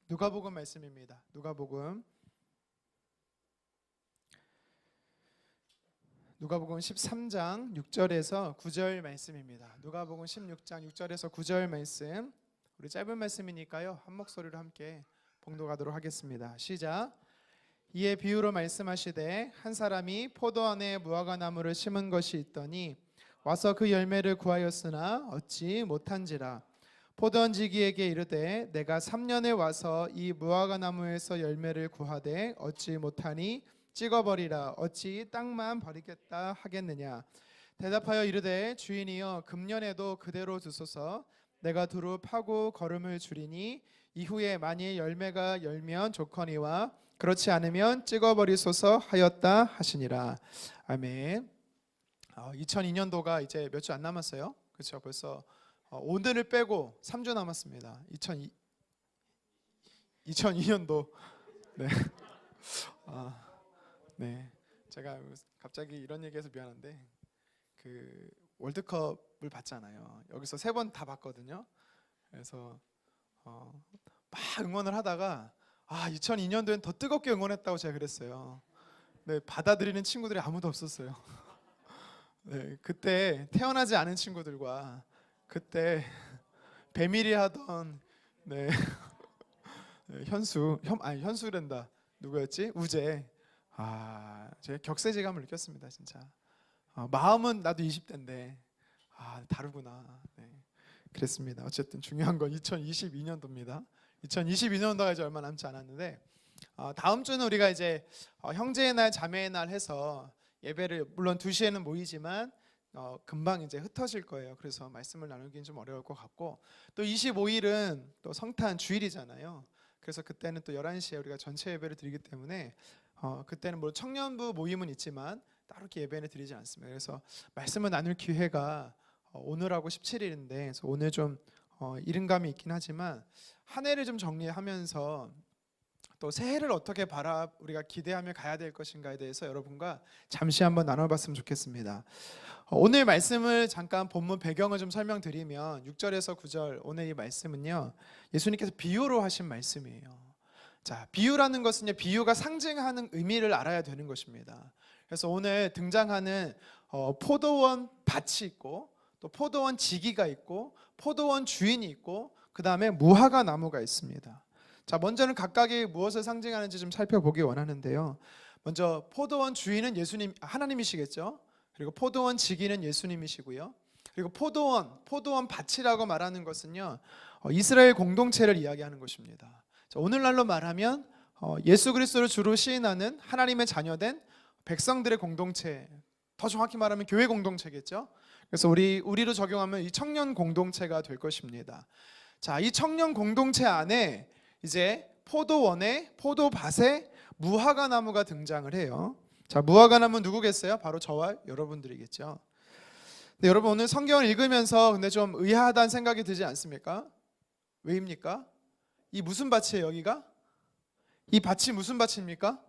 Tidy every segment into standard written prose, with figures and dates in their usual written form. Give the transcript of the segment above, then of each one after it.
누가복음 말씀입니다. 누가복음 13장 6절에서 9절 말씀입니다. 누가복음 16장 6절에서 9절 말씀. 우리 짧은 말씀이니까요, 한 목소리로 함께 봉독하도록 하겠습니다. 시작. 이에 비유로 말씀하시되 한 사람이 포도 안에 무화과 나무를 심은 것이 있더니 와서 그 열매를 구하였으나 얻지 못한지라. 포도원 지기에게 이르되 내가 3년에 와서 이 무화과 나무에서 열매를 구하되 얻지 못하니 찍어버리라. 어찌 땅만 버리겠다 하겠느냐. 대답하여 이르되 주인이여 금년에도 그대로 두소서. 내가 두루 파고 거름을 주리니 이후에 만일 열매가 열면 좋거니와 그렇지 않으면 찍어버리소서 하였다 하시니라. 아멘. 2002년도가 이제 몇 주 안 남았어요. 그렇죠? 벌써 오늘을 빼고 3주 남았습니다. 2002년도. 네. 네. 제가 갑자기 이런 얘기해서 미안한데 그 월드컵을 봤잖아요. 여기서 3번 다 봤거든요. 그래서 막 응원을 하다가 2002년도엔 더 뜨겁게 응원했다고 제가 그랬어요. 네, 받아들이는 친구들이 아무도 없었어요. 네, 그때 태어나지 않은 친구들과 그때 배밀이 하던 현수란다. 누구였지? 우재. 제가 격세지감을 느꼈습니다, 진짜. 마음은 나도 20대인데 다르구나. 네, 그랬습니다. 어쨌든 중요한 건 2022년도입니다. 2022년도가 이제 얼마 남지 않았는데 다음 주는 우리가 이제 형제의 날, 자매의 날 해서 예배를 물론 2시에는 모이지만 금방 이제 흩어질 거예요. 그래서 말씀을 나누기는 좀 어려울 것 같고, 또 25일은 또 성탄 주일이잖아요. 그래서 그때는 또 11시에 우리가 전체 예배를 드리기 때문에 그때는 뭐 청년부 모임은 있지만 따로 이렇게 예배는 드리지 않습니다. 그래서 말씀을 나눌 기회가 오늘하고 17일인데 그래서 오늘 좀 이른감이 있긴 하지만 한 해를 좀 정리하면서 또 새해를 어떻게 우리가 기대하며 가야 될 것인가에 대해서 여러분과 잠시 한번 나눠봤으면 좋겠습니다. 오늘 말씀을 잠깐 본문 배경을 좀 설명드리면 6절에서 9절 오늘 이 말씀은요, 예수님께서 비유로 하신 말씀이에요. 자, 비유라는 것은요, 비유가 상징하는 의미를 알아야 되는 것입니다. 그래서 오늘 등장하는 포도원 밭이 있고 또 포도원 지기가 있고 포도원 주인이 있고 그 다음에 무화과 나무가 있습니다. 자, 먼저는 각각이 무엇을 상징하는지 좀 살펴보기 원하는데요. 먼저 포도원 주인은 하나님이시겠죠. 그리고 포도원 지기는 예수님이시고요. 그리고 포도원 밭이라고 말하는 것은요, 이스라엘 공동체를 이야기하는 것입니다. 자, 오늘날로 말하면 예수 그리스도를 주로 시인하는 하나님의 자녀된 백성들의 공동체, 더 정확히 말하면 교회 공동체겠죠. 그래서 우리로 적용하면 이 청년 공동체가 될 것입니다. 자, 이 청년 공동체 안에 이제 포도밭에 무화과 나무가 등장을 해요. 자, 무화과 나무는 누구겠어요? 바로 저와 여러분들이겠죠. 근데 여러분 오늘 성경을 읽으면서 근데 좀 의아하다는 생각이 들지 않습니까? 왜입니까? 이 무슨 밭이에요, 여기가? 이 밭이 무슨 밭입니까?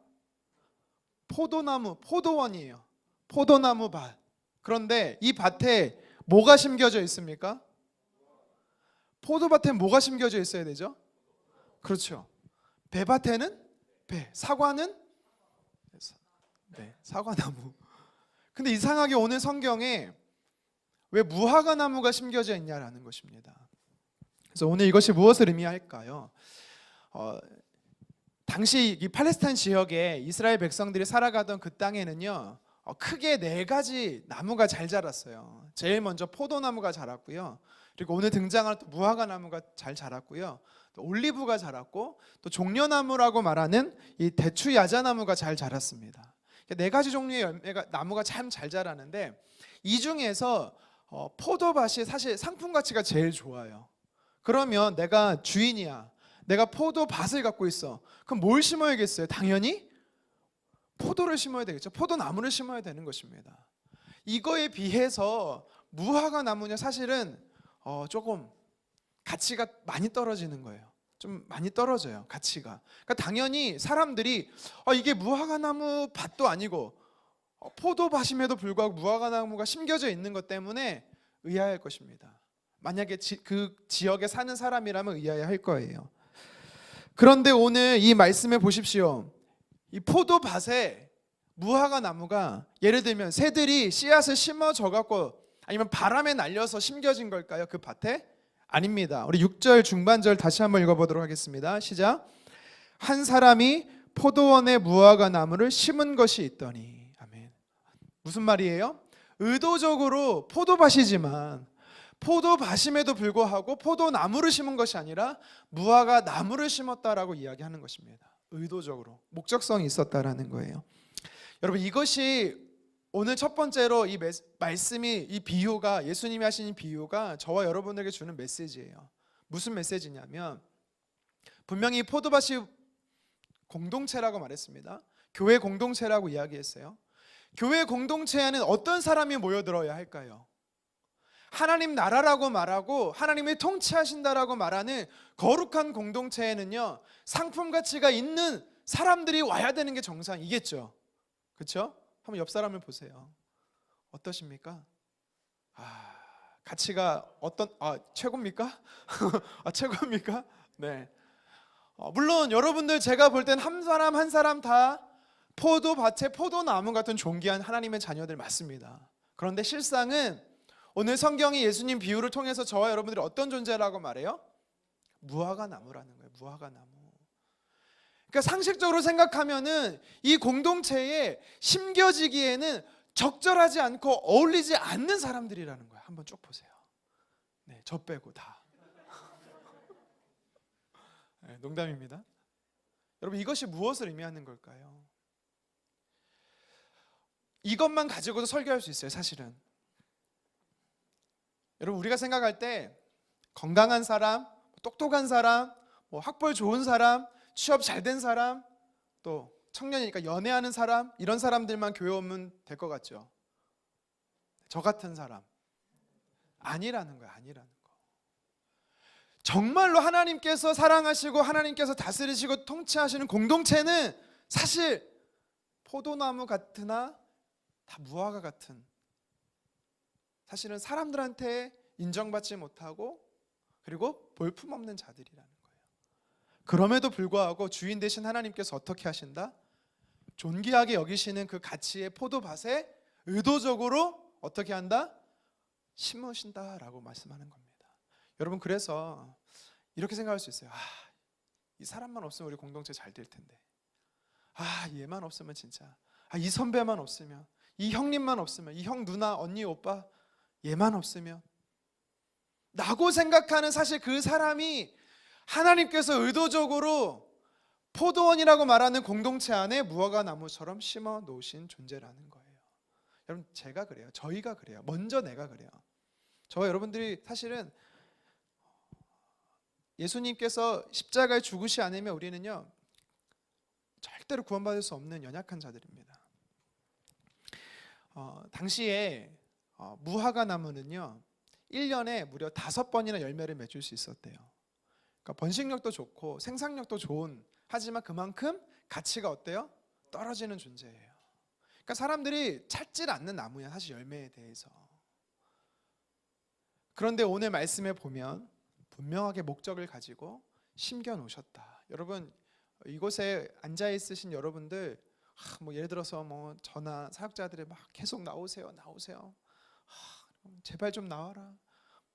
포도원이에요. 포도나무 밭. 그런데 이 밭에 뭐가 심겨져 있습니까? 포도밭에 뭐가 심겨져 있어야 되죠? 그렇죠. 배밭에는 배, 사과는 사과나무. 근데 이상하게 오늘 성경에 왜 무화과 나무가 심겨져 있냐라는 것입니다. 그래서 오늘 이것이 무엇을 의미할까요? 당시 이 팔레스타인 지역에 이스라엘 백성들이 살아가던 그 땅에는요, 크게 4가지 나무가 잘 자랐어요. 제일 먼저 포도나무가 자랐고요. 그리고 오늘 등장하는 또 무화과 나무가 잘 자랐고요. 또 올리브가 자랐고 또 종려나무라고 말하는 이 대추 야자나무가 잘 자랐습니다. 4가지 종류의 나무가 참 잘 자라는데 이 중에서 포도밭이 사실 상품 가치가 제일 좋아요. 그러면 내가 주인이야. 내가 포도밭을 갖고 있어. 그럼 뭘 심어야겠어요? 당연히 포도를 심어야 되겠죠. 포도나무를 심어야 되는 것입니다. 이거에 비해서 무화과 나무는 사실은 조금 가치가 많이 떨어지는 거예요. 좀 많이 떨어져요, 가치가. 그러니까 당연히 사람들이 이게 무화과 나무 밭도 아니고 포도밭임에도 불구하고 무화과 나무가 심겨져 있는 것 때문에 의아할 것입니다. 만약에 그 지역에 사는 사람이라면 의아해할 거예요. 그런데 오늘 이 말씀에 보십시오. 이 포도밭에 무화과 나무가 예를 들면 새들이 씨앗을 심어져 갖고 아니면 바람에 날려서 심겨진 걸까요? 그 밭에? 아닙니다. 우리 6절 중반절 다시 한번 읽어보도록 하겠습니다. 시작. 한 사람이 포도원에 무화과 나무를 심은 것이 있더니. 아멘. 무슨 말이에요? 의도적으로 포도밭이지만 포도밭임에도 불구하고 포도나무를 심은 것이 아니라 무화과 나무를 심었다라고 이야기하는 것입니다. 의도적으로 목적성이 있었다라는 거예요. 여러분, 이것이 오늘 첫 번째로 이 말씀이, 이 비유가, 예수님이 하신 이 비유가 저와 여러분에게 주는 메시지예요. 무슨 메시지냐면, 분명히 포도밭이 공동체라고 말했습니다. 교회 공동체라고 이야기했어요. 교회 공동체에는 어떤 사람이 모여들어야 할까요? 하나님 나라라고 말하고 하나님이 통치하신다라고 말하는 거룩한 공동체에는요, 상품 가치가 있는 사람들이 와야 되는 게 정상이겠죠. 그렇죠? 한번 옆 사람을 보세요. 어떠십니까? 가치가 최고입니까? 최고입니까? 네. 물론 여러분들, 제가 볼 땐 한 사람 한 사람 다 포도밭에 포도나무 같은 존귀한 하나님의 자녀들 맞습니다. 그런데 실상은 오늘 성경이 예수님 비유를 통해서 저와 여러분들이 어떤 존재라고 말해요? 무화과 나무라는 거예요. 무화과 나무. 그러니까 상식적으로 생각하면은 이 공동체에 심겨지기에는 적절하지 않고 어울리지 않는 사람들이라는 거예요. 한번 쭉 보세요. 네, 저 빼고 다. 네, 농담입니다. 여러분, 이것이 무엇을 의미하는 걸까요? 이것만 가지고도 설교할 수 있어요, 사실은. 여러분, 우리가 생각할 때 건강한 사람, 똑똑한 사람, 학벌 좋은 사람, 취업 잘 된 사람, 또 청년이니까 연애하는 사람, 이런 사람들만 교회 오면 될 것 같죠? 저 같은 사람 아니라는 거예요. 아니라는 거. 정말로 하나님께서 사랑하시고 하나님께서 다스리시고 통치하시는 공동체는 사실 포도나무 같으나 다 무화과 같은, 사실은 사람들한테 인정받지 못하고 그리고 볼품없는 자들이라는 거예요. 그럼에도 불구하고 주인 되신 하나님께서 어떻게 하신다? 존귀하게 여기시는 그 가치의 포도밭에 의도적으로 어떻게 한다? 심으신다라고 말씀하는 겁니다. 여러분, 그래서 이렇게 생각할 수 있어요. 이 사람만 없으면 우리 공동체 잘 될 텐데. 얘만 없으면 진짜. 이 선배만 없으면, 이 형님만 없으면, 이 형, 누나, 언니, 오빠 얘만 없으면 라고 생각하는, 사실 그 사람이 하나님께서 의도적으로 포도원이라고 말하는 공동체 안에 무화과 나무처럼 심어 놓으신 존재라는 거예요. 여러분, 제가 그래요. 저희가 그래요. 먼저 내가 그래요. 저와 여러분들이 사실은 예수님께서 십자가에 죽으시 않으면 우리는요, 절대로 구원받을 수 없는 연약한 자들입니다. 당시에 무화과 나무는요 1년에 무려 5번이나 열매를 맺을 수 있었대요. 그러니까 번식력도 좋고 생산력도 좋은, 하지만 그만큼 가치가 어때요? 떨어지는 존재예요. 그러니까 사람들이 찾질 않는 나무야, 사실 열매에 대해서. 그런데 오늘 말씀에 보면 분명하게 목적을 가지고 심겨 놓으셨다. 여러분, 이곳에 앉아 있으신 여러분들, 예를 들어서 저나 사역자들이 막 계속 나오세요. 제발 좀 나와라.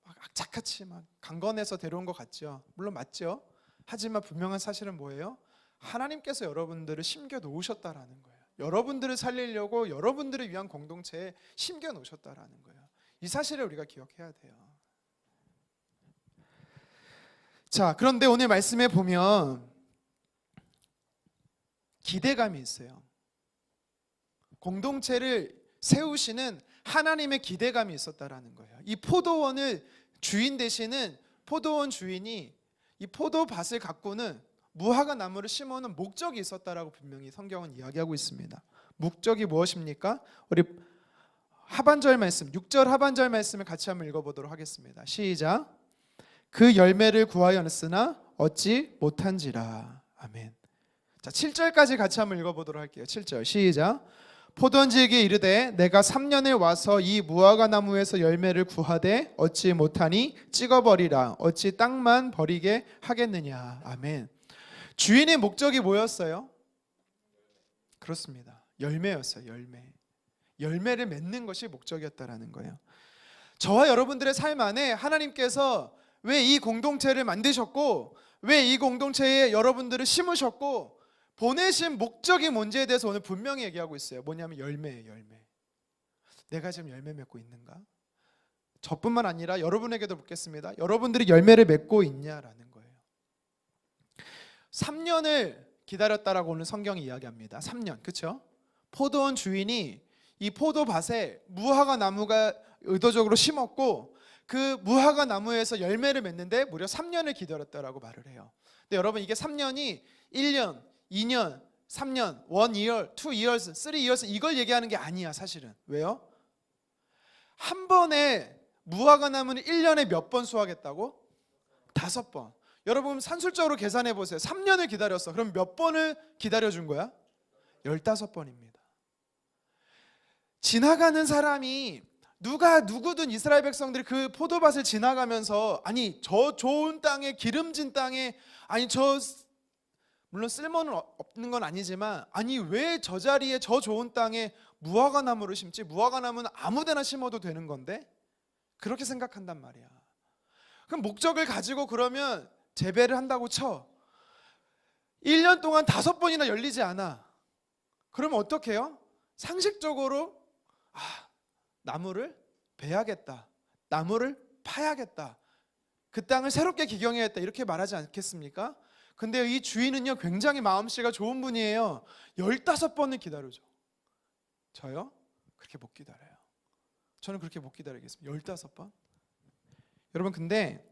막 악착같이 막 강건해서 데려온 것 같죠. 물론 맞죠. 하지만 분명한 사실은 뭐예요? 하나님께서 여러분들을 심겨 놓으셨다라는 거예요. 여러분들을 살리려고 여러분들을 위한 공동체에 심겨 놓으셨다라는 거예요. 이 사실을 우리가 기억해야 돼요. 자, 그런데 오늘 말씀에 보면 기대감이 있어요. 공동체를 세우시는 하나님의 기대감이 있었다라는 거예요. 이 포도원을 주인 되시는 포도원 주인이 이 포도밭을 가꾸는 무화과 나무를 심어놓은 목적이 있었다라고 분명히 성경은 이야기하고 있습니다. 목적이 무엇입니까? 우리 하반절 말씀, 6절 하반절 말씀을 같이 한번 읽어보도록 하겠습니다. 시작. 그 열매를 구하였으나 얻지 못한지라. 아멘. 자, 7절까지 같이 한번 읽어보도록 할게요. 7절 시작. 포도원지에게 이르되 내가 3년에 와서 이 무화과 나무에서 열매를 구하되 얻지 못하니 찍어버리라. 어찌 땅만 버리게 하겠느냐. 아멘. 주인의 목적이 뭐였어요? 그렇습니다. 열매였어요. 열매를 맺는 것이 목적이었다라는 거예요. 저와 여러분들의 삶 안에 하나님께서 왜 이 공동체를 만드셨고 왜 이 공동체에 여러분들을 심으셨고 보내신 목적이 뭔지에 대해서 오늘 분명히 얘기하고 있어요. 뭐냐면 열매예요. 열매. 내가 지금 열매 맺고 있는가? 저뿐만 아니라 여러분에게도 묻겠습니다. 여러분들이 열매를 맺고 있냐라는 거예요. 3년을 기다렸다라고 오늘 성경이 이야기합니다. 3년, 그렇죠? 포도원 주인이 이 포도밭에 무화과 나무가 의도적으로 심었고 그 무화과 나무에서 열매를 맺는데 무려 3년을 기다렸다라고 말을 해요. 근데 여러분 이게 3년이 1년, 2년, 3년, 1 year, 2 years, 3 years 이걸 얘기하는 게 아니야 사실은. 왜요? 한 번에 무화과 나무는 1년에 몇 번 수확했다고? 5번. 여러분 산술적으로 계산해 보세요. 3년을 기다렸어. 그럼 몇 번을 기다려준 거야? 15번입니다. 지나가는 사람이 누구든 이스라엘 백성들이 그 포도밭을 지나가면서 아니 저 좋은 땅에 기름진 땅에 아니 저 물론 쓸모는 없는 건 아니지만 아니 왜 저 자리에 저 좋은 땅에 무화과 나무를 심지? 무화과 나무는 아무데나 심어도 되는 건데 그렇게 생각한단 말이야. 그럼 목적을 가지고 그러면 재배를 한다고 쳐. 1년 동안 5번이나 열리지 않아. 그러면 어떻게 해요? 상식적으로 나무를 베야겠다. 나무를 파야겠다. 그 땅을 새롭게 기경해야겠다. 이렇게 말하지 않겠습니까? 근데 이 주인은요 굉장히 마음씨가 좋은 분이에요. 15번을 기다려줘. 저요? 그렇게 못 기다려요. 저는 그렇게 못 기다리겠습니다. 15번? 여러분 근데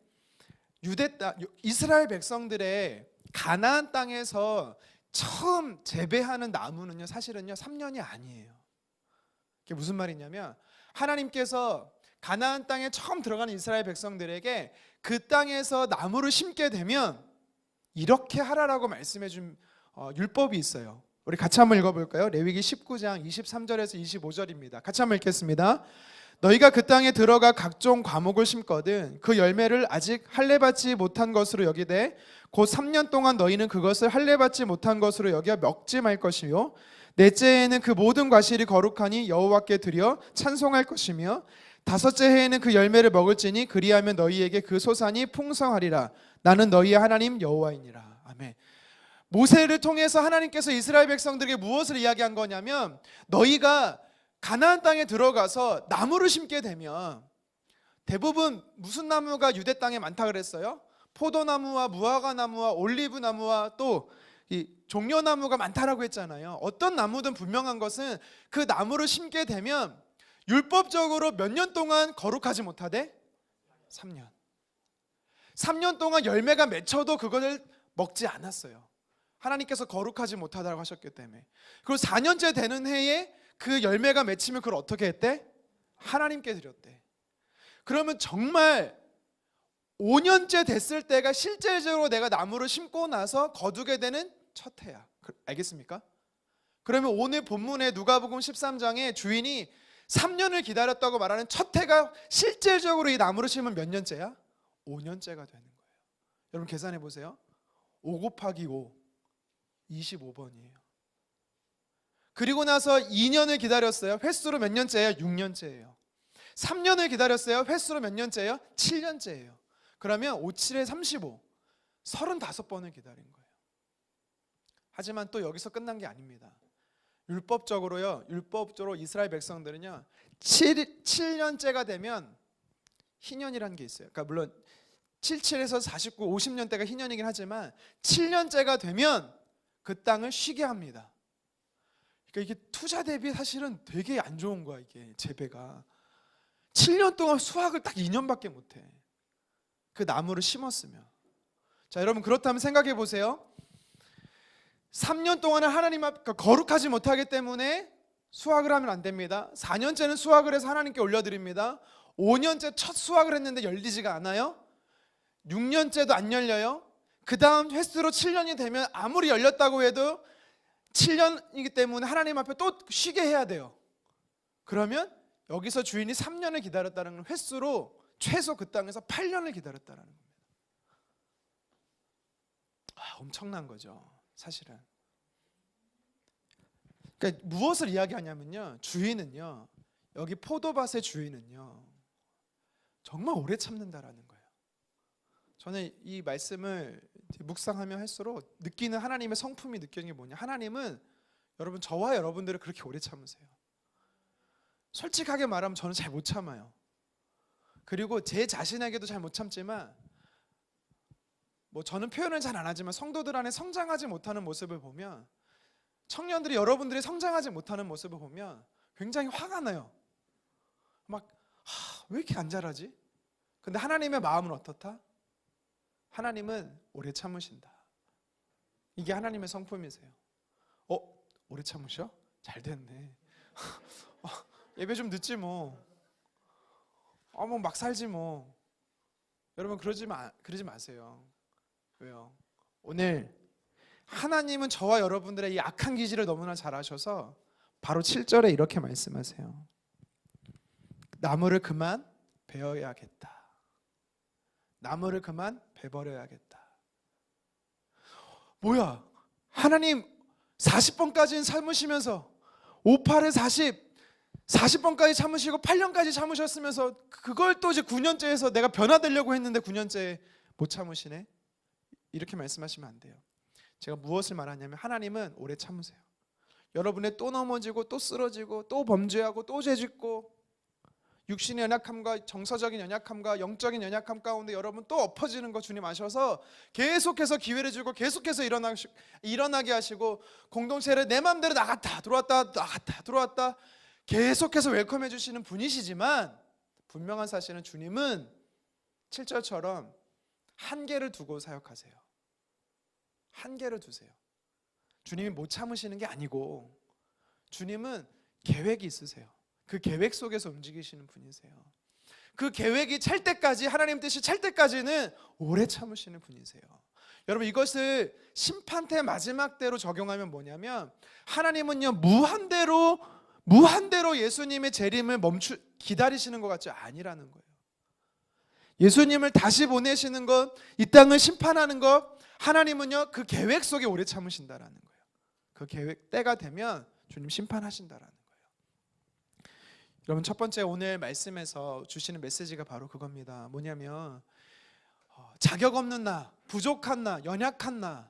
이스라엘 백성들의 가나안 땅에서 처음 재배하는 나무는요 사실은요 3년이 아니에요. 그게 무슨 말이냐면 하나님께서 가나안 땅에 처음 들어가는 이스라엘 백성들에게 그 땅에서 나무를 심게 되면 이렇게 하라라고 말씀해 준 율법이 있어요. 우리 같이 한번 읽어볼까요? 레위기 19장 23절에서 25절입니다. 같이 한번 읽겠습니다. 너희가 그 땅에 들어가 각종 과목을 심거든 그 열매를 아직 할례받지 못한 것으로 여기되 곧 3년 동안 너희는 그것을 할례받지 못한 것으로 여겨 먹지 말 것이요 넷째에는 그 모든 과실이 거룩하니 여호와께 드려 찬송할 것이며 다섯째 해에는 그 열매를 먹을지니 그리하면 너희에게 그 소산이 풍성하리라. 나는 너희의 하나님 여호와이니라. 아멘. 모세를 통해서 하나님께서 이스라엘 백성들에게 무엇을 이야기한 거냐면 너희가 가나안 땅에 들어가서 나무를 심게 되면 대부분 무슨 나무가 유대 땅에 많다 그랬어요? 포도나무와 무화과 나무와 올리브 나무와 또 이 종려나무가 많다라고 했잖아요. 어떤 나무든 분명한 것은 그 나무를 심게 되면 율법적으로 몇 년 동안 거룩하지 못하대? 3년. 3년 동안 열매가 맺혀도 그것을 먹지 않았어요. 하나님께서 거룩하지 못하다고 하셨기 때문에. 그리고 4년째 되는 해에 그 열매가 맺히면 그걸 어떻게 했대? 하나님께 드렸대. 그러면 정말 5년째 됐을 때가 실제적으로 내가 나무를 심고 나서 거두게 되는 첫 해야. 알겠습니까? 그러면 오늘 본문에 누가복음 13장에 주인이 3년을 기다렸다고 말하는 첫 해가 실제적으로 이 나무를 심으면 몇 년째야? 5년째가 되는 거예요. 여러분 계산해 보세요. 5 곱하기 5 25번이에요. 그리고 나서 2년을 기다렸어요. 횟수로 몇 년째예요? 6년째예요. 3년을 기다렸어요. 횟수로 몇 년째예요? 7년째예요. 그러면 5, 7에 35 35번을 기다린 거예요. 하지만 또 여기서 끝난 게 아닙니다. 율법적으로 이스라엘 백성들은요 7년째가 되면 희년이라는 게 있어요. 그러니까 물론 77에서 49, 50년대가 희년이긴 하지만 7년째가 되면 그 땅을 쉬게 합니다. 그러니까 이게 투자 대비 사실은 되게 안 좋은 거야. 이게 재배가 7년 동안 수확을 딱 2년밖에 못해. 그 나무를 심었으면. 자 여러분 그렇다면 생각해 보세요. 3년 동안은 하나님 앞 거룩하지 못하기 때문에 수확을 하면 안 됩니다. 4년째는 수확을 해서 하나님께 올려드립니다. 5년째 첫 수확을 했는데 열리지가 않아요. 6년째도 안 열려요. 그 다음 횟수로 7년이 되면 아무리 열렸다고 해도 7년이기 때문에 하나님 앞에 또 쉬게 해야 돼요. 그러면 여기서 주인이 3년을 기다렸다는 건 횟수로 최소 그 땅에서 8년을 기다렸다는 겁니다. 엄청난 거죠, 사실은. 그러니까 무엇을 이야기하냐면요, 주인은요, 여기 포도밭의 주인은요 정말 오래 참는다라는 거예요. 저는 이 말씀을 묵상하며 할수록 느끼는 하나님의 성품이 느끼는 게 뭐냐, 하나님은 여러분, 저와 여러분들을 그렇게 오래 참으세요. 솔직하게 말하면 저는 잘 못 참아요. 그리고 제 자신에게도 잘 못 참지만, 저는 표현을 잘 안 하지만 성도들 안에 성장하지 못하는 모습을 보면, 청년들이 여러분들이 성장하지 못하는 모습을 보면 굉장히 화가 나요. 왜 이렇게 안 자라지? 근데 하나님의 마음은 어떻다? 하나님은 오래 참으신다. 이게 하나님의 성품이세요. 오래 참으셔? 잘 됐네. 예배 좀 늦지 뭐. 막 살지 뭐. 여러분 그러지 마세요. 왜요? 오늘 하나님은 저와 여러분들의 이 악한 기질을 너무나 잘 아셔서 바로 7절에 이렇게 말씀하세요. 나무를 그만 베어야겠다. 나무를 그만 베버려야겠다. 뭐야? 하나님 40번까지는 참으시면서 58에 40번까지 참으시고 8년까지 참으셨으면서 그걸 또 이제 9년째 해서 내가 변화되려고 했는데 9년째 못 참으시네? 이렇게 말씀하시면 안 돼요. 제가 무엇을 말하냐면 하나님은 오래 참으세요. 여러분의 또 넘어지고 또 쓰러지고 또 범죄하고 또 죄짓고 육신의 연약함과 정서적인 연약함과 영적인 연약함 가운데 여러분 또 엎어지는 거 주님 아셔서 계속해서 기회를 주고 계속해서 일어나게 하시고 공동체를 내 맘대로 나갔다 들어왔다 계속해서 웰컴해 주시는 분이시지만, 분명한 사실은 주님은 7절처럼 한계를 두고 사역하세요. 한계를 두세요. 주님이 못 참으시는 게 아니고 주님은 계획이 있으세요. 그 계획 속에서 움직이시는 분이세요. 그 계획이 찰 때까지, 하나님 뜻이 찰 때까지는 오래 참으시는 분이세요. 여러분 이것을 심판대 마지막 때로 적용하면 뭐냐면, 하나님은요 무한대로 예수님의 재림을 기다리시는 것 같지 아니라는 거예요. 예수님을 다시 보내시는 것, 이 땅을 심판하는 것, 하나님은요 그 계획 속에 오래 참으신다라는 거예요. 그 계획 때가 되면 주님 심판하신다라는 거예요. 여러분 첫 번째 오늘 말씀에서 주시는 메시지가 바로 그겁니다. 뭐냐면 자격 없는 나, 부족한 나, 연약한 나.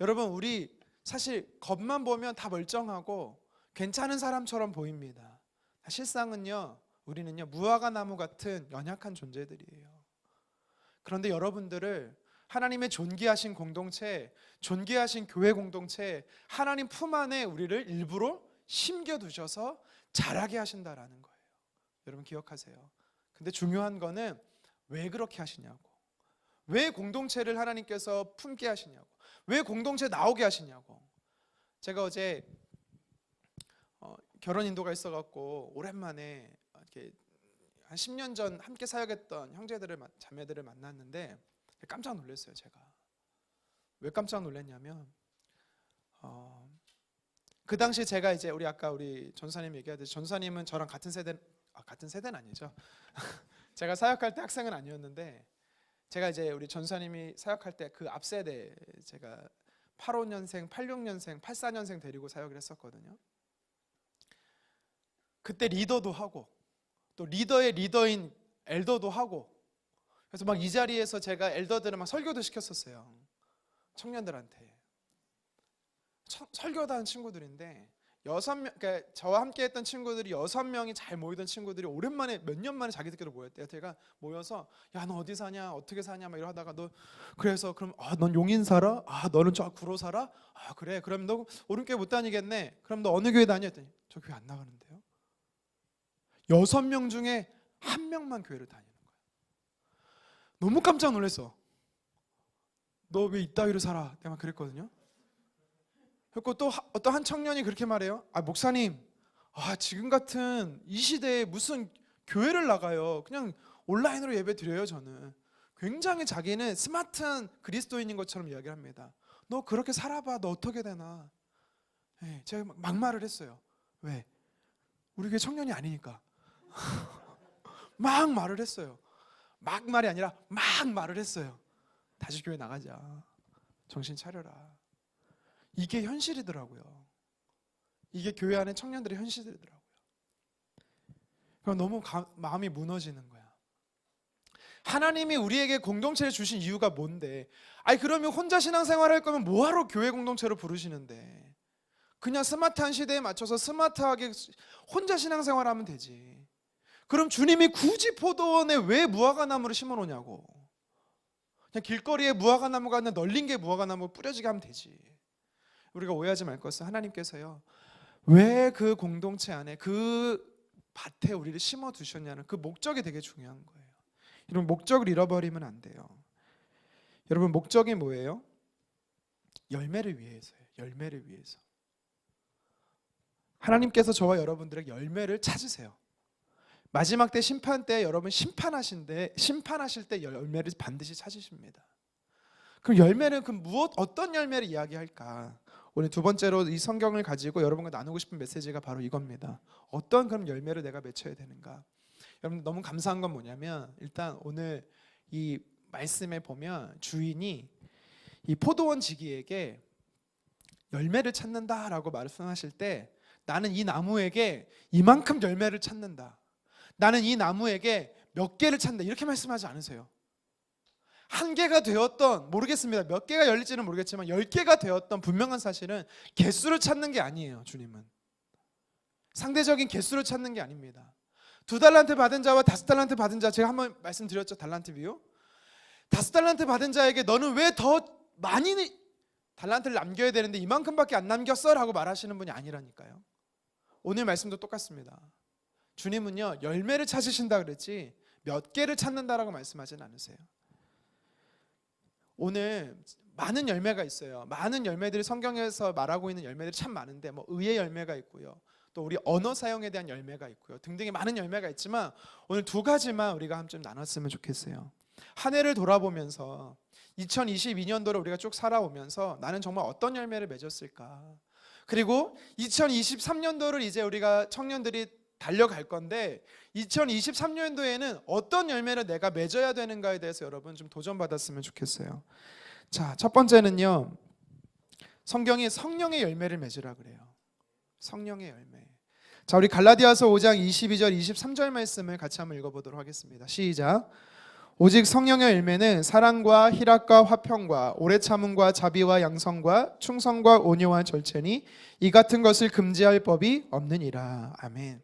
여러분 우리 사실 겉만 보면 다 멀쩡하고 괜찮은 사람처럼 보입니다. 실상은요 우리는요 무화과 나무 같은 연약한 존재들이에요. 그런데 여러분들을 하나님의 존귀하신 공동체, 존귀하신 교회 공동체, 하나님 품 안에 우리를 일부러 심겨두셔서 자라게 하신다라는 거예요. 여러분 기억하세요. 근데 중요한 거는 왜 그렇게 하시냐고, 왜 공동체를 하나님께서 품게 하시냐고, 왜 공동체 나오게 하시냐고. 제가 어제 결혼 인도가 있어갖고 오랜만에 이렇게 한 10년 전 함께 사역했던 형제들을, 자매들을 만났는데 깜짝 놀랐어요. 제가 왜 깜짝 놀랐냐면 그 당시 제가 이제 아까 우리 전사님 얘기하듯이 전사님은 저랑 같은 세대는 아니죠. 제가 사역할 때 학생은 아니었는데, 제가 이제 우리 전사님이 사역할 때 그 앞 세대, 제가 85년생, 86년생, 84년생 데리고 사역을 했었거든요. 그때 리더도 하고 또 리더의 리더인 엘더도 하고, 그래서 막 이 자리에서 제가 엘더들을 막 설교도 시켰었어요. 청년들한테 설교도 하는 친구들인데 6명, 그러니까 저와 함께 했던 친구들이 6명이 잘 모이던 친구들이 오랜만에 몇 년 만에 자기들끼리 모였대요. 제가 모여서 야 너 어디 사냐, 어떻게 사냐 막 이러다가 그래서 그럼 넌 용인 살아? 너는 저 구로 살아? 그래, 그럼 너 오른교회 못 다니겠네. 그럼 너 어느 교회 다녀? 했더니 저 교회 안 나가는데요. 6명 중에 1명만 교회를 다니는 거예요. 너무 깜짝 놀랐어. 너 왜 이따위로 살아? 내가 막 그랬거든요. 그리고 또 어떤 한 청년이 그렇게 말해요. 목사님, 지금 같은 이 시대에 무슨 교회를 나가요? 그냥 온라인으로 예배 드려요. 저는. 굉장히 자기는 스마트한 그리스도인인 것처럼 이야기를 합니다. 너 그렇게 살아봐. 너 어떻게 되나? 제가 막말을 했어요. 왜? 우리 교회 청년이 아니니까. 막 말을 했어요. 막 말이 아니라 막 말을 했어요. 다시 교회 나가자. 정신 차려라. 이게 현실이더라고요. 이게 교회 안에 청년들의 현실이더라고요. 그럼 너무 마음이 무너지는 거야. 하나님이 우리에게 공동체를 주신 이유가 뭔데? 아니 그러면 혼자 신앙생활 할 거면 뭐하러 교회 공동체로 부르시는데? 그냥 스마트한 시대에 맞춰서 스마트하게 혼자 신앙생활 하면 되지. 그럼 주님이 굳이 포도원에 왜 무화과나무를 심어놓냐고. 그냥 길거리에 무화과나무가 그냥 널린 게 무화과나무 뿌려지게 하면 되지. 우리가 오해하지 말 것은 하나님께서요, 왜 그 공동체 안에 그 밭에 우리를 심어 두셨냐는 그 목적이 되게 중요한 거예요. 이런 목적을 잃어버리면 안 돼요. 여러분, 목적이 뭐예요? 열매를 위해서예요. 열매를 위해서. 하나님께서 저와 여러분들에게 열매를 찾으세요. 마지막 때 심판 때 여러분 심판하실 때 열매를 반드시 찾으십니다. 그럼 열매는 그 어떤 열매를 이야기할까? 오늘 두 번째로 이 성경을 가지고 여러분과 나누고 싶은 메시지가 바로 이겁니다. 어떤 그럼 열매를 내가 맺혀야 되는가? 여러분 너무 감사한 건 뭐냐면, 일단 오늘 이 말씀에 보면 주인이 이 포도원 지기에게 열매를 찾는다라고 말씀하실 때, 나는 이 나무에게 이만큼 열매를 찾는다, 나는 이 나무에게 몇 개를 찾는다, 이렇게 말씀하지 않으세요. 한 개가 되었던, 모르겠습니다. 몇 개가 열릴지는 모르겠지만 10개가 되었던 분명한 사실은 개수를 찾는 게 아니에요. 주님은 상대적인 개수를 찾는 게 아닙니다. 2달란트 받은 자와 5달란트 받은 자, 제가 한번 말씀드렸죠. 달란트 비유. 5달란트 받은 자에게 너는 왜 더 많이 달란트를 남겨야 되는데 이만큼밖에 안 남겼어? 라고 말하시는 분이 아니라니까요. 오늘 말씀도 똑같습니다. 주님은요, 열매를 찾으신다 그랬지 몇 개를 찾는다라고 말씀하지는 않으세요. 오늘 많은 열매가 있어요. 많은 열매들이 성경에서 말하고 있는 열매들이 참 많은데, 뭐 의의 열매가 있고요, 또 우리 언어 사용에 대한 열매가 있고요, 등등의 많은 열매가 있지만 오늘 두 가지만 우리가 한 좀 나눴으면 좋겠어요. 한 해를 돌아보면서 2022년도를 우리가 쭉 살아오면서 나는 정말 어떤 열매를 맺었을까? 그리고 2023년도를 이제 우리가 청년들이 달려갈 건데 2023년도에는 어떤 열매를 내가 맺어야 되는가에 대해서 여러분 좀 도전받았으면 좋겠어요. 자, 첫 번째는요, 성경이 성령의 열매를 맺으라 그래요. 성령의 열매. 자, 우리 갈라디아서 5장 22절 23절 말씀을 같이 한번 읽어보도록 하겠습니다. 시작. 오직 성령의 열매는 사랑과 희락과 화평과 오래 참음과 자비와 양성과 충성과 온유와 절제니 이 같은 것을 금지할 법이 없느니라. 아멘.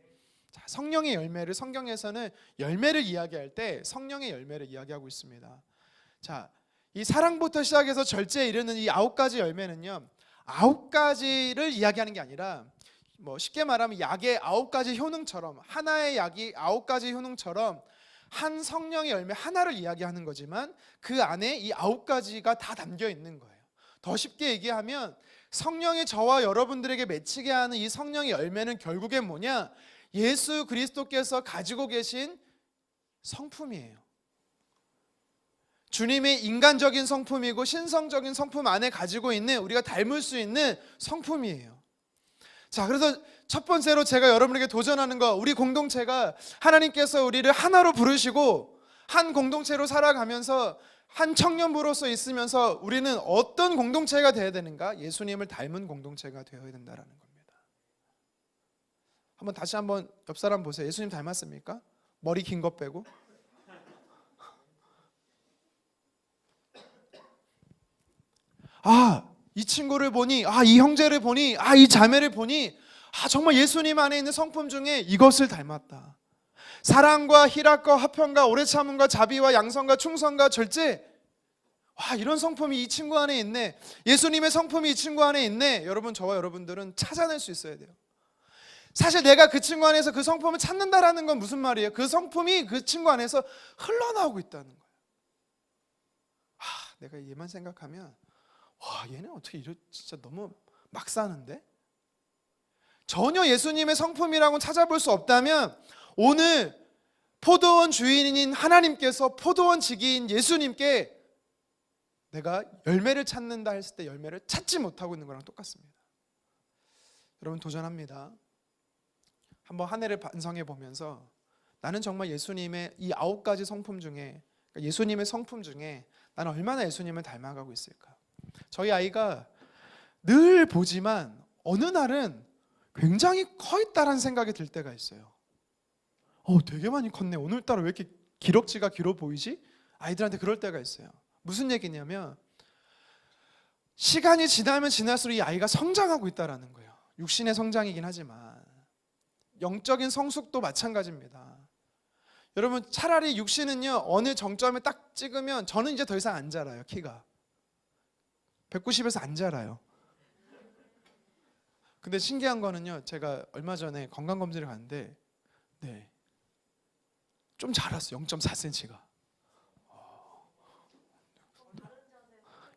자, 성령의 열매를 성경에서는 열매를 이야기할 때 성령의 열매를 이야기하고 있습니다. 자, 이 사랑부터 시작해서 절제에 이르는 이 9가지 열매는요, 9가지를 이야기하는 게 아니라, 뭐 쉽게 말하면 약의 9가지 효능처럼, 하나의 약이 9가지 효능처럼 한 성령의 열매 하나를 이야기하는 거지만 그 안에 이 9가지가 다 담겨 있는 거예요. 더 쉽게 얘기하면 성령이 저와 여러분들에게 맺히게 하는 이 성령의 열매는 결국엔 뭐냐? 예수 그리스도께서 가지고 계신 성품이에요. 주님의 인간적인 성품이고 신성적인 성품 안에 가지고 있는, 우리가 닮을 수 있는 성품이에요. 자, 그래서 첫 번째로 제가 여러분에게 도전하는 거, 우리 공동체가 하나님께서 우리를 하나로 부르시고 한 공동체로 살아가면서 한 청년부로서 있으면서 우리는 어떤 공동체가 되어야 되는가? 예수님을 닮은 공동체가 되어야 된다는 겁니다. 다시 한번 옆 사람 보세요. 예수님 닮았습니까? 머리 긴 것 빼고. 이 친구를 보니, 이 형제를 보니, 이 자매를 보니, 정말 예수님 안에 있는 성품 중에 이것을 닮았다. 사랑과 희락과 화평과 오래 참음과 자비와 양성과 충성과 절제. 이런 성품이 이 친구 안에 있네. 예수님의 성품이 이 친구 안에 있네. 여러분, 저와 여러분들은 찾아낼 수 있어야 돼요. 사실 내가 그 친구 안에서 그 성품을 찾는다라는 건 무슨 말이에요? 그 성품이 그 친구 안에서 흘러나오고 있다는 거예요. 내가 얘만 생각하면 얘는 어떻게 진짜 너무 막 사는데? 전혀 예수님의 성품이라고는 찾아볼 수 없다면 오늘 포도원 주인인 하나님께서 포도원 지기인 예수님께 내가 열매를 찾는다 했을 때 열매를 찾지 못하고 있는 거랑 똑같습니다. 여러분, 도전합니다. 한번 한 해를 반성해 보면서 나는 정말 예수님의 이 9가지 성품 중에, 예수님의 성품 중에 나는 얼마나 예수님을 닮아가고 있을까? 저희 아이가 늘 보지만 어느 날은 굉장히 커 있다라는 생각이 들 때가 있어요. 되게 많이 컸네. 오늘따라 왜 이렇게 기럭지가 길어 보이지? 아이들한테 그럴 때가 있어요. 무슨 얘기냐면 시간이 지나면 지날수록 이 아이가 성장하고 있다라는 거예요. 육신의 성장이긴 하지만 영적인 성숙도 마찬가지입니다. 여러분, 차라리 육신은요, 어느 정점에 딱 찍으면 저는 이제 더 이상 안 자라요. 키가 190에서 안 자라요. 근데 신기한 거는요, 제가 얼마 전에 건강검진을 갔는데 좀 자랐어요. 0.4cm가.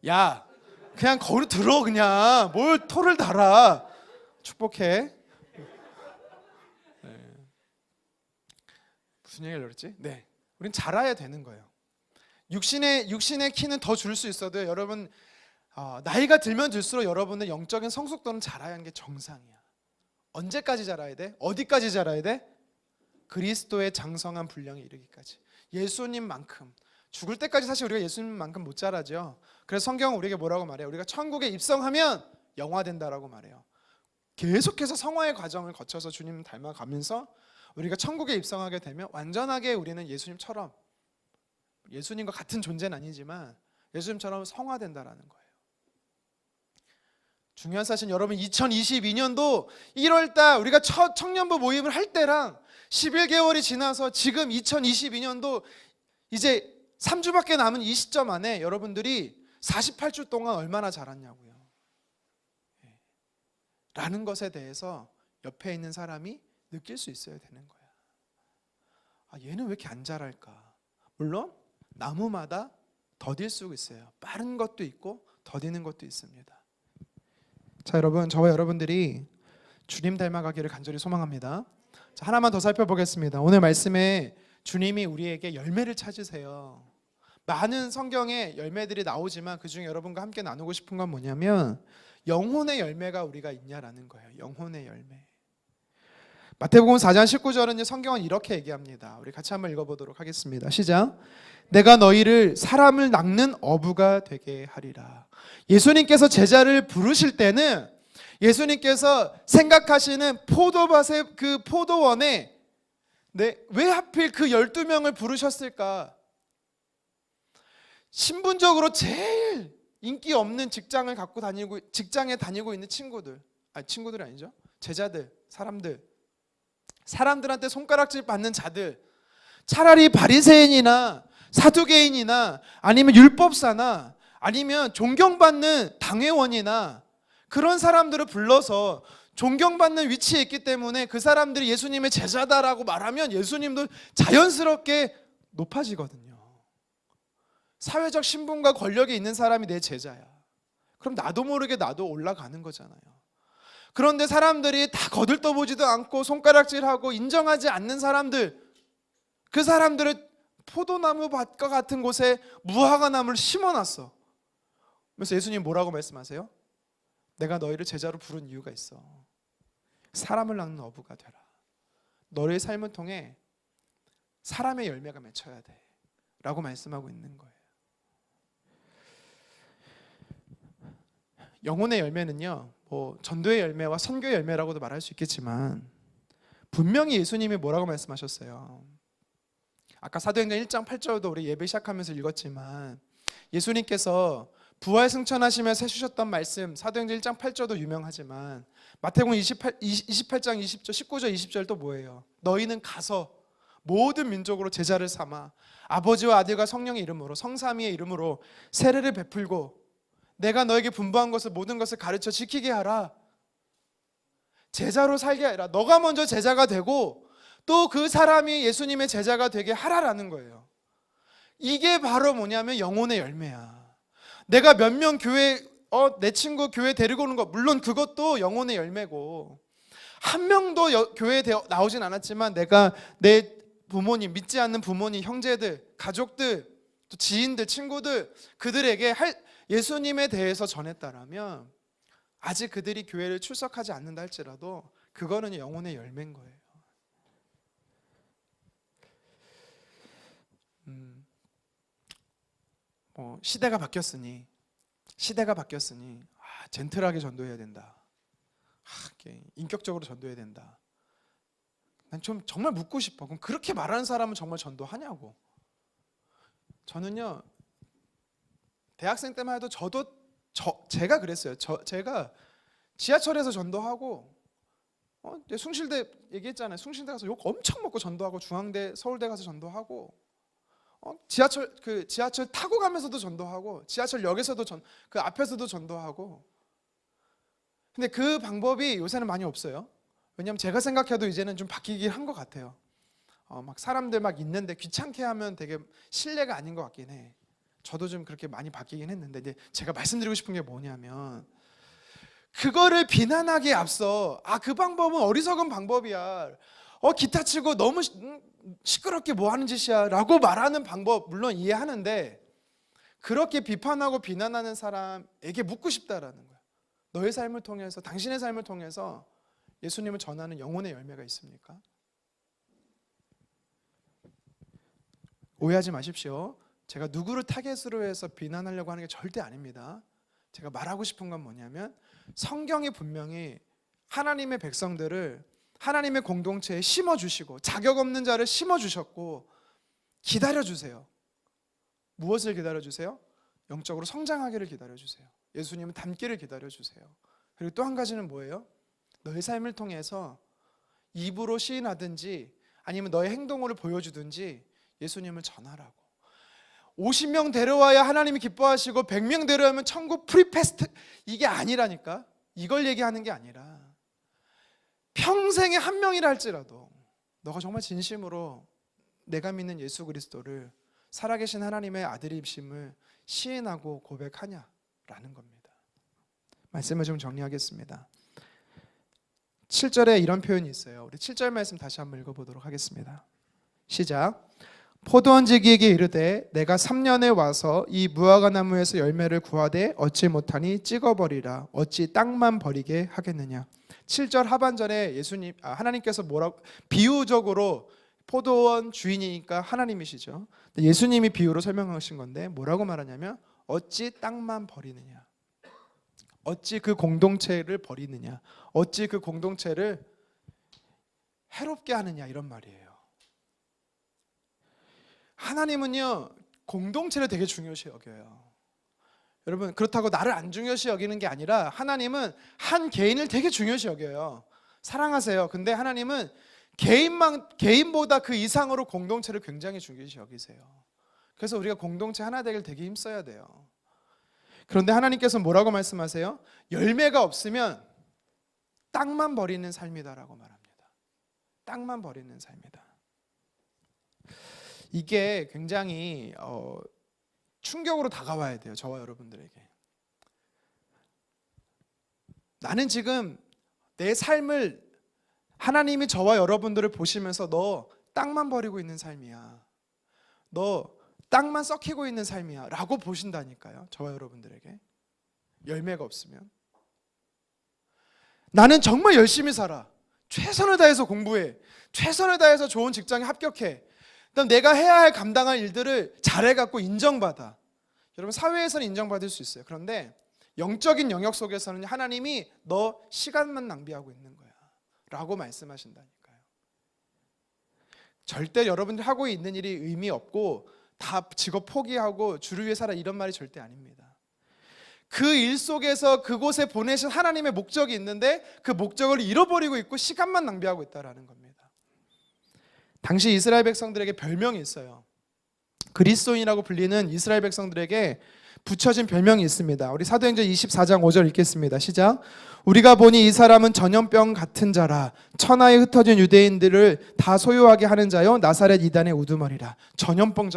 야, 그냥 거기 들어. 그냥 뭘 토를 달아. 축복해. 무슨 얘기를 그랬지? 우린 자라야 되는 거예요. 육신의 키는 더 줄 수 있어도 여러분, 나이가 들면 들수록 여러분의 영적인 성숙도는 자라야 하는 게 정상이야. 언제까지 자라야 돼? 어디까지 자라야 돼? 그리스도의 장성한 분량에 이르기까지. 예수님만큼. 죽을 때까지 사실 우리가 예수님만큼 못 자라죠. 그래서 성경은 우리에게 뭐라고 말해요? 우리가 천국에 입성하면 영화된다라고 말해요. 계속해서 성화의 과정을 거쳐서 주님 닮아가면서 우리가 천국에 입성하게 되면 완전하게 우리는 예수님처럼, 예수님과 같은 존재는 아니지만 예수님처럼 성화된다라는 거예요. 중요한 사실은 여러분, 2022년도 1월달 우리가 첫 청년부 모임을 할 때랑 11개월이 지나서 지금 2022년도 이제 3주밖에 남은 이 시점 안에 여러분들이 48주 동안 얼마나 자랐냐고요. 라는 것에 대해서 옆에 있는 사람이 느낄 수 있어야 되는 거야. 얘는 왜 이렇게 안 자랄까? 물론 나무마다 더딜 수 있어요. 빠른 것도 있고 더디는 것도 있습니다. 자, 여러분, 저와 여러분들이 주님 닮아가기를 간절히 소망합니다. 자, 하나만 더 살펴보겠습니다. 오늘 말씀에 주님이 우리에게 열매를 찾으세요. 많은 성경에 열매들이 나오지만 그중에 여러분과 함께 나누고 싶은 건 뭐냐면 영혼의 열매가 우리가 있냐라는 거예요. 영혼의 열매. 마태복음 4장 19절은 성경은 이렇게 얘기합니다. 우리 같이 한번 읽어보도록 하겠습니다. 시작. 내가 너희를 사람을 낚는 어부가 되게 하리라. 예수님께서 제자를 부르실 때는 예수님께서 생각하시는 포도밭의 그 포도원에 왜 하필 그 12명을 부르셨을까? 신분적으로 제일 인기 없는 직장에 다니고 있는 친구들이 아니죠. 제자들, 사람들한테 손가락질 받는 자들, 차라리 바리새인이나 사두개인이나 아니면 율법사나 아니면 존경받는 당회원이나 그런 사람들을 불러서 존경받는 위치에 있기 때문에 그 사람들이 예수님의 제자다라고 말하면 예수님도 자연스럽게 높아지거든요. 사회적 신분과 권력이 있는 사람이 내 제자야. 그럼 나도 모르게 나도 올라가는 거잖아요. 그런데 사람들이 다 거들떠보지도 않고 손가락질하고 인정하지 않는 사람들, 그 사람들을 포도나무 밭과 같은 곳에 무화과 나무를 심어놨어. 그래서 예수님 뭐라고 말씀하세요? 내가 너희를 제자로 부른 이유가 있어. 사람을 낚는 어부가 되라. 너의 삶을 통해 사람의 열매가 맺혀야 돼 라고 말씀하고 있는 거예요. 영혼의 열매는요, 전도의 열매와 선교의 열매라고도 말할 수 있겠지만 분명히 예수님이 뭐라고 말씀하셨어요? 아까 사도행전 1장 8절도 우리 예배 시작하면서 읽었지만 예수님께서 부활 승천하시면서 해주셨던 말씀, 사도행전 1장 8절도 유명하지만 마태복음 28장 20절, 19절 20절 또 뭐예요? 너희는 가서 모든 민족으로 제자를 삼아 아버지와 아들과 성령의 이름으로, 성삼위의 이름으로 세례를 베풀고 내가 너에게 분부한 것을 모든 것을 가르쳐 지키게 하라. 제자로 살게 하라. 너가 먼저 제자가 되고 또 그 사람이 예수님의 제자가 되게 하라라는 거예요. 이게 바로 뭐냐면 영혼의 열매야. 내가 몇 명 내 친구 교회 데리고 오는 거 물론 그것도 영혼의 열매고, 한 명도 교회에 나오진 않았지만 내가 내 부모님, 믿지 않는 부모님, 형제들, 가족들, 또 지인들, 친구들, 그들에게 예수님에 대해서 전했다라면 아직 그들이 교회를 출석하지 않는다 할지라도 그거는 영혼의 열매인 거예요. 시대가 바뀌었으니 시대가 바뀌었으니 젠틀하게 전도해야 된다. 이렇게 인격적으로 전도해야 된다. 난 좀 정말 묻고 싶어. 그럼 그렇게 말하는 사람은 정말 전도하냐고. 저는요, 대학생 때만 해도 제가 그랬어요. 제가 지하철에서 전도하고, 숭실대 얘기했잖아요. 숭실대 가서 욕 엄청 먹고 전도하고, 중앙대, 서울대 가서 전도하고, 지하철 타고 가면서도 전도하고, 지하철역에서도 그 앞에서도 전도하고. 근데 그 방법이 요새는 많이 없어요. 왜냐하면 제가 생각해도 이제는 좀 바뀌긴 한 것 같아요. 막 사람들 막 있는데 귀찮게 하면 되게 신뢰가 아닌 것 같긴 해. 저도 좀 그렇게 많이 바뀌긴 했는데, 이제 제가 말씀드리고 싶은 게 뭐냐면, 그거를 비난하기에 앞서 그 방법은 어리석은 방법이야. 기타 치고 너무 시끄럽게 뭐 하는 짓이야 라고 말하는 방법 물론 이해하는데, 그렇게 비판하고 비난하는 사람에게 묻고 싶다라는 거야. 너의 삶을 통해서, 당신의 삶을 통해서 예수님을 전하는 영혼의 열매가 있습니까? 오해하지 마십시오. 제가 누구를 타겟으로 해서 비난하려고 하는 게 절대 아닙니다. 제가 말하고 싶은 건 뭐냐면, 성경이 분명히 하나님의 백성들을 하나님의 공동체에 심어주시고, 자격 없는 자를 심어주셨고, 기다려주세요. 무엇을 기다려주세요? 영적으로 성장하기를 기다려주세요. 예수님은 닮기를 기다려주세요. 그리고 또 한 가지는 뭐예요? 너의 삶을 통해서 입으로 시인하든지 아니면 너의 행동으로 보여주든지 예수님을 전하라고. 50명 데려와야 하나님이 기뻐하시고 100명 데려오면 천국 프리패스트, 이게 아니라니까. 이걸 얘기하는 게 아니라, 평생에 한 명이라 할지라도 너가 정말 진심으로 내가 믿는 예수 그리스도를 살아계신 하나님의 아들이심을 시인하고 고백하냐라는 겁니다. 말씀을 좀 정리하겠습니다. 7절에 이런 표현이 있어요. 우리 7절 말씀 다시 한번 읽어보도록 하겠습니다. 시작. 포도원지기에게 이르되 내가 3년에 와서 이 무화과 나무에서 열매를 구하되 얻지 못하니 찍어버리라. 어찌 땅만 버리게 하겠느냐. 7절 하반절에 하나님께서 뭐라고, 비유적으로 포도원 주인이니까 하나님이시죠. 예수님이 비유로 설명하신 건데 뭐라고 말하냐면, 어찌 땅만 버리느냐, 어찌 그 공동체를 버리느냐, 어찌 그 공동체를 해롭게 하느냐, 이런 말이에요. 하나님은요, 공동체를 되게 중요시 여겨요. 여러분, 그렇다고 나를 안 중요시 여기는 게 아니라, 하나님은 한 개인을 되게 중요시 여겨요. 사랑하세요. 근데 하나님은 개인보다 그 이상으로 공동체를 굉장히 중요시 여기세요. 그래서 우리가 공동체 하나 되길 되게 힘써야 돼요. 그런데 하나님께서 뭐라고 말씀하세요? 열매가 없으면 땅만 버리는 삶이다라고 말합니다. 땅만 버리는 삶이다. 이게 굉장히 충격으로 다가와야 돼요. 저와 여러분들에게. 나는 지금 내 삶을, 하나님이 저와 여러분들을 보시면서 너 땅만 버리고 있는 삶이야, 너 땅만 썩히고 있는 삶이야 라고 보신다니까요. 저와 여러분들에게. 열매가 없으면. 나는 정말 열심히 살아, 최선을 다해서 공부해, 최선을 다해서 좋은 직장에 합격해, 그다음 내가 해야 할 감당할 일들을 잘해갖고 인정받아. 여러분, 사회에서는 인정받을 수 있어요. 그런데 영적인 영역 속에서는 하나님이 너 시간만 낭비하고 있는 거야 라고 말씀하신다니까요. 절대 여러분들 하고 있는 일이 의미 없고 다 직업 포기하고 주를 위해 살아, 이런 말이 절대 아닙니다. 그 일 속에서 그곳에 보내신 하나님의 목적이 있는데 그 목적을 잃어버리고 있고 시간만 낭비하고 있다는 겁니다. 당시 이스라엘 백성들에게 별명이 있어요. 그리스도인이라고 불리는 이스라엘 백성들에게 붙여진 별명이 있습니다. 우리 사도행전 24장 5절 읽겠습니다. 시작. 우리가 보니 이 사람은 전염병 같은 자라. 천하에 흩어진 유대인들을 다 소유하게 하는 자요 나사렛 이단의 우두머리라. 전염병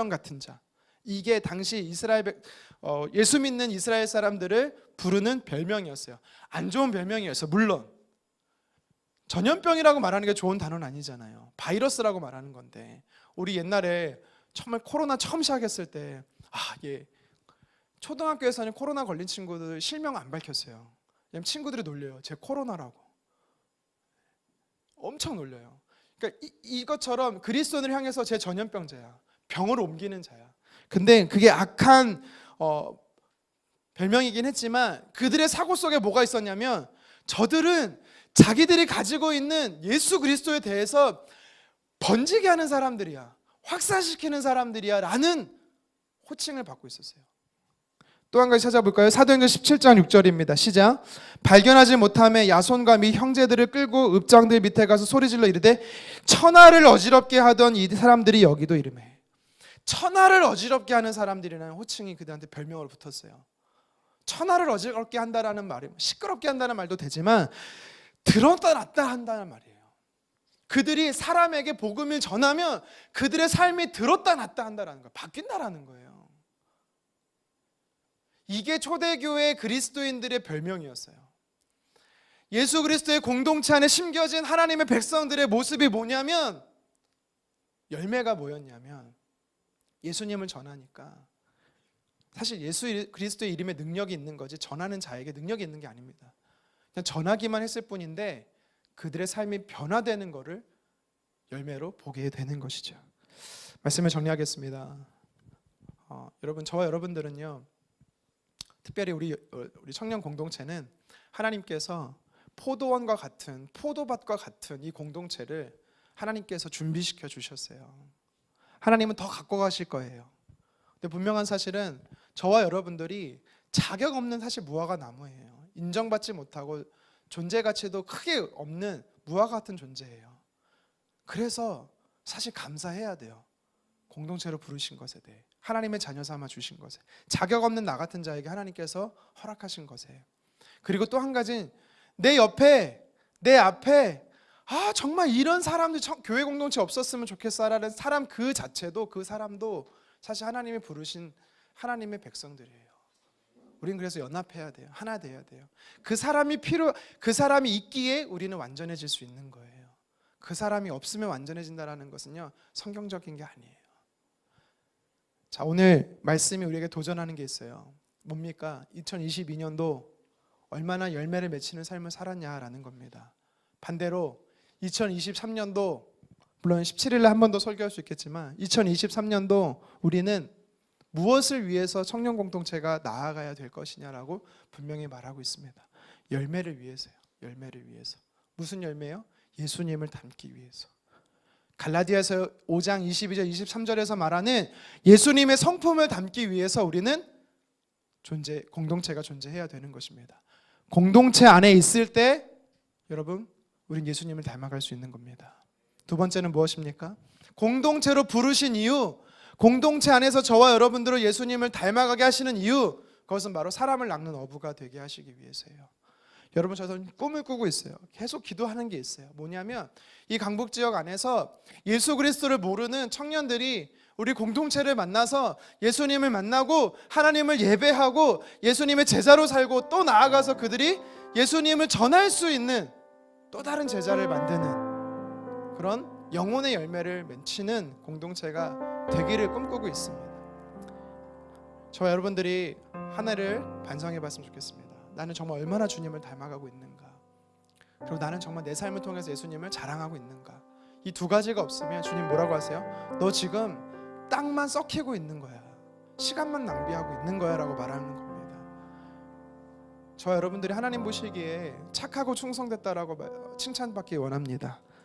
같은 자. 이게 당시 예수 믿는 이스라엘 사람들을 부르는 별명이었어요. 안 좋은 별명이었어요. 물론 전염병이라고 말하는 게 좋은 단어는 아니잖아요. 바이러스라고 말하는 건데, 우리 옛날에 정말 코로나 처음 시작했을 때 초등학교에서는 코로나 걸린 친구들 실명 안 밝혔어요. 왜냐면 친구들이 놀려요. 쟤 코로나라고. 엄청 놀려요. 그러니까 이것처럼 그리스도인을 향해서 쟤 전염병자야, 병을 옮기는 자야. 근데 그게 악한 별명이긴 했지만 그들의 사고 속에 뭐가 있었냐면 저들은 자기들이 가지고 있는 예수 그리스도에 대해서 번지게 하는 사람들이야, 확산시키는 사람들이야 라는 호칭을 받고 있었어요. 또 한 가지 찾아볼까요? 사도행전 17장 6절입니다. 시작. 발견하지 못함에 야손과 및 형제들을 끌고 읍장들 밑에 가서 소리질러 이르되 천하를 어지럽게 하던 이 사람들이 여기도 이르매. 천하를 어지럽게 하는 사람들이라는 호칭이 그들한테 별명으로 붙었어요. 천하를 어지럽게 한다라는 말이 시끄럽게 한다는 말도 되지만 들었다 놨다 한다는 말이에요. 그들이 사람에게 복음을 전하면 그들의 삶이 들었다 놨다 한다라는 거예요. 바뀐다라는 거예요. 이게 초대교회 그리스도인들의 별명이었어요. 예수 그리스도의 공동체 안에 심겨진 하나님의 백성들의 모습이 뭐냐면, 열매가 뭐였냐면 예수님을 전하니까, 사실 예수 그리스도의 이름에 능력이 있는 거지 전하는 자에게 능력이 있는 게 아닙니다. 그냥 전하기만 했을 뿐인데 그들의 삶이 변화되는 것을 열매로 보게 되는 것이죠. 말씀을 정리하겠습니다. 여러분, 저와 여러분들은요, 특별히 우리 청년 공동체는 하나님께서 포도원과 같은, 포도밭과 같은 이 공동체를 하나님께서 준비시켜 주셨어요. 하나님은 더 갖고 가실 거예요. 근데 분명한 사실은 저와 여러분들이 자격 없는 사실 무화과 나무예요. 인정받지 못하고 존재 가치도 크게 없는 무화과 같은 존재예요. 그래서 사실 감사해야 돼요. 공동체로 부르신 것에 대해, 하나님의 자녀 삼아 주신 것에, 자격 없는 나 같은 자에게 하나님께서 허락하신 것에. 그리고 또 한 가지는 내 옆에, 내 앞에 정말 이런 사람들 교회 공동체 없었으면 좋겠어라는 사람 그 자체도, 그 사람도 사실 하나님이 부르신 하나님의 백성들이에요. 우린 그래서 연합해야 돼요. 하나 돼야 돼요. 그 사람이 있기에 우리는 완전해질 수 있는 거예요. 그 사람이 없으면 완전해진다는 것은요, 성경적인 게 아니에요. 자, 오늘 말씀이 우리에게 도전하는 게 있어요. 뭡니까? 2022년도 얼마나 열매를 맺히는 삶을 살았냐라는 겁니다. 반대로 2023년도, 물론 17일에 한 번 더 설교할 수 있겠지만 2023년도 우리는 무엇을 위해서 청년 공동체가 나아가야 될 것이냐라고 분명히 말하고 있습니다. 열매를 위해서요. 열매를 위해서. 무슨 열매요? 예수님을 닮기 위해서. 갈라디아서 5장 22절 23절에서 말하는 예수님의 성품을 담기 위해서 우리는 공동체가 존재해야 되는 것입니다. 공동체 안에 있을 때 여러분, 우린 예수님을 닮아갈 수 있는 겁니다. 두 번째는 무엇입니까? 공동체로 부르신 이유, 공동체 안에서 저와 여러분들을 예수님을 닮아가게 하시는 이유, 그것은 바로 사람을 낚는 어부가 되게 하시기 위해서예요. 여러분, 저는 꿈을 꾸고 있어요. 계속 기도하는 게 있어요. 뭐냐면 이 강북 지역 안에서 예수 그리스도를 모르는 청년들이 우리 공동체를 만나서 예수님을 만나고 하나님을 예배하고 예수님의 제자로 살고, 또 나아가서 그들이 예수님을 전할 수 있는 또 다른 제자를 만드는 그런 영혼의 열매를 맺히는 공동체가 되기를 꿈꾸고 있습니다. 저와 여러분들이 하나를 반성해 봤으면 좋겠습니다. 나는 정말 얼마나 주님을 닮아가고 있는가, 그리고 나는 정말 내 삶을 통해서 예수님을 자랑하고 있는가. 이 두 가지가 없으면 주님 뭐라고 하세요? 너 지금 땅만 썩히고 있는 거야, 시간만 낭비하고 있는 거야 라고 말하는 겁니다. 저와 여러분들이 하나님 보시기에 착하고 충성됐다라고 칭찬받기 원합니다.